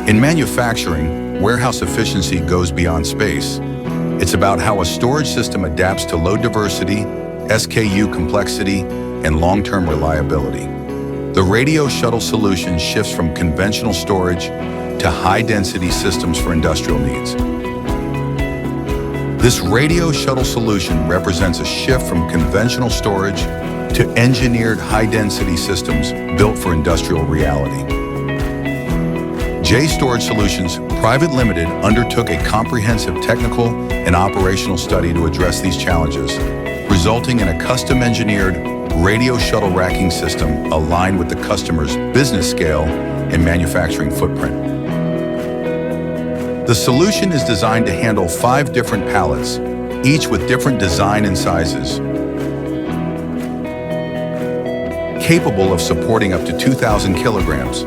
In manufacturing, warehouse efficiency goes beyond space. It's about how a storage system adapts to load diversity, SKU complexity, and long-term reliability. The Radio Shuttle solution shifts from conventional storage to high-density systems for industrial needs. This Radio Shuttle solution represents a shift from conventional storage to engineered high-density systems built for industrial reality. J Storage Solutions Private Limited undertook a comprehensive technical and operational study to address these challenges, resulting in a custom-engineered Radio Shuttle Racking System aligned with the customer's business scale and manufacturing footprint. The solution is designed to handle 5 different pallets, each with different design and sizes, capable of supporting up to 2,000 kilograms.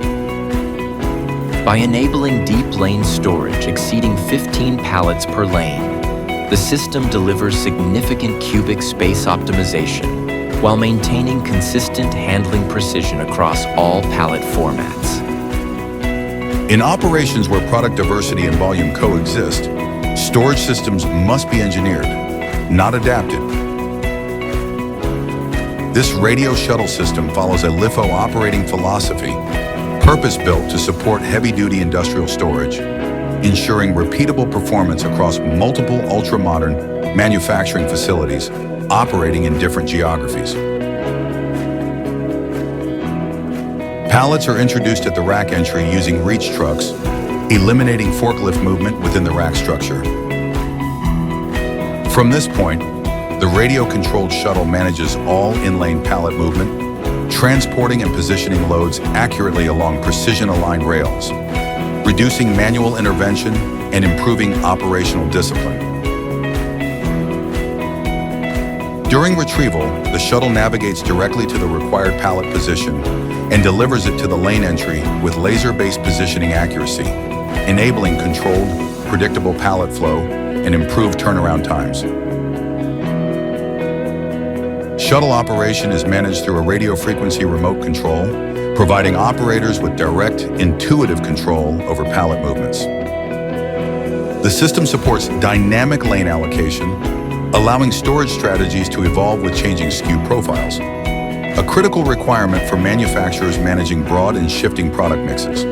By enabling deep lane storage exceeding 15 pallets per lane, the system delivers significant cubic space optimization while maintaining consistent handling precision across all pallet formats. In operations where product diversity and volume coexist, storage systems must be engineered, not adapted. This Radio Shuttle system follows a LIFO operating philosophy, purpose-built to support heavy-duty industrial storage, ensuring repeatable performance across multiple ultra-modern manufacturing facilities operating in different geographies. Pallets are introduced at the rack entry using reach trucks, eliminating forklift movement within the rack structure. From this point, the radio-controlled shuttle manages all in-lane pallet movement, transporting and positioning loads accurately along precision-aligned rails, reducing manual intervention and improving operational discipline. During retrieval, the shuttle navigates directly to the required pallet position and delivers it to the lane entry with laser-based positioning accuracy, enabling controlled, predictable pallet flow and improved turnaround times. Shuttle operation is managed through a radio frequency remote control, providing operators with direct, intuitive control over pallet movements. The system supports dynamic lane allocation, allowing storage strategies to evolve with changing SKU profiles, a critical requirement for manufacturers managing broad and shifting product mixes.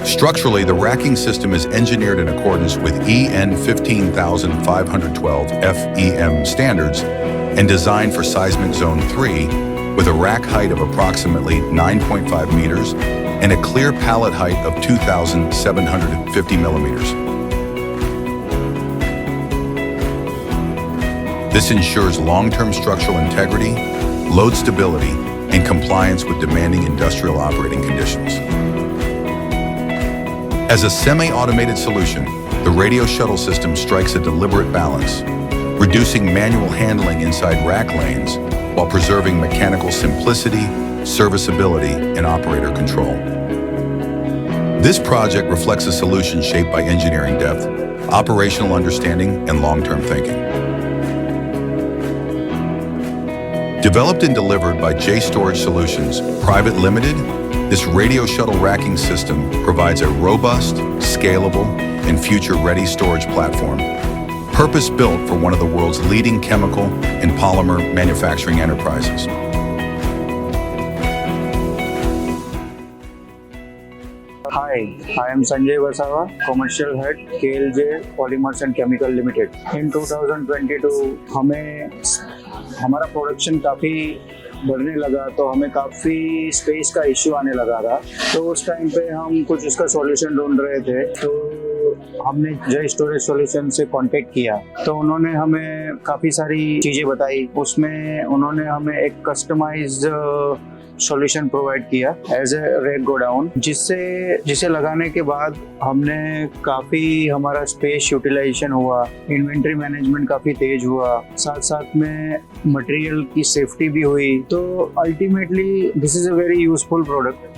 Structurally, the racking system is engineered in accordance with EN 15512 FEM standards and designed for Seismic Zone III with a rack height of approximately 9.5 meters and a clear pallet height of 2,750 millimeters. This ensures long-term structural integrity, load stability, and compliance with demanding industrial operating conditions. As a semi-automated solution, the Radio Shuttle system strikes a deliberate balance, reducing manual handling inside rack lanes while preserving mechanical simplicity, serviceability, and operator control. This project reflects a solution shaped by engineering depth, operational understanding, and long-term thinking. Developed and delivered by J Storage Solutions Private Limited, this Radio Shuttle Racking System provides a robust, scalable, and future-ready storage platform, purpose-built for one of the world's leading chemical and polymer manufacturing enterprises. Hi, I am Sanjay Vasawa, Commercial Head, KLJ Polymers and Chemical Limited. In 2022, हमारा production काफ़ी बढ़ने लगा, तो हमें काफ़ी space का issue आने लगा था। तो उस टाइम पे हम कुछ इसका सॉल्यूशन ढूंढ रहे थे, तो हमने जय स्टोरेज सॉल्यूशन से कांटेक्ट किया। तो उन्होंने हमें काफ़ी सारी चीज़ें बताई। उसमें उन्होंने हमें एक कस्टमाइज्ड सॉल्यूशन प्रोवाइड किया एज ए रैक गोडाउन, जिसे लगाने के बाद हमने काफ़ी हमारा स्पेस यूटिलाइजेशन हुआ, इन्वेंट्री मैनेजमेंट काफ़ी तेज हुआ, साथ साथ में मटेरियल की सेफ्टी भी हुई। तो ultimately this is a very useful product.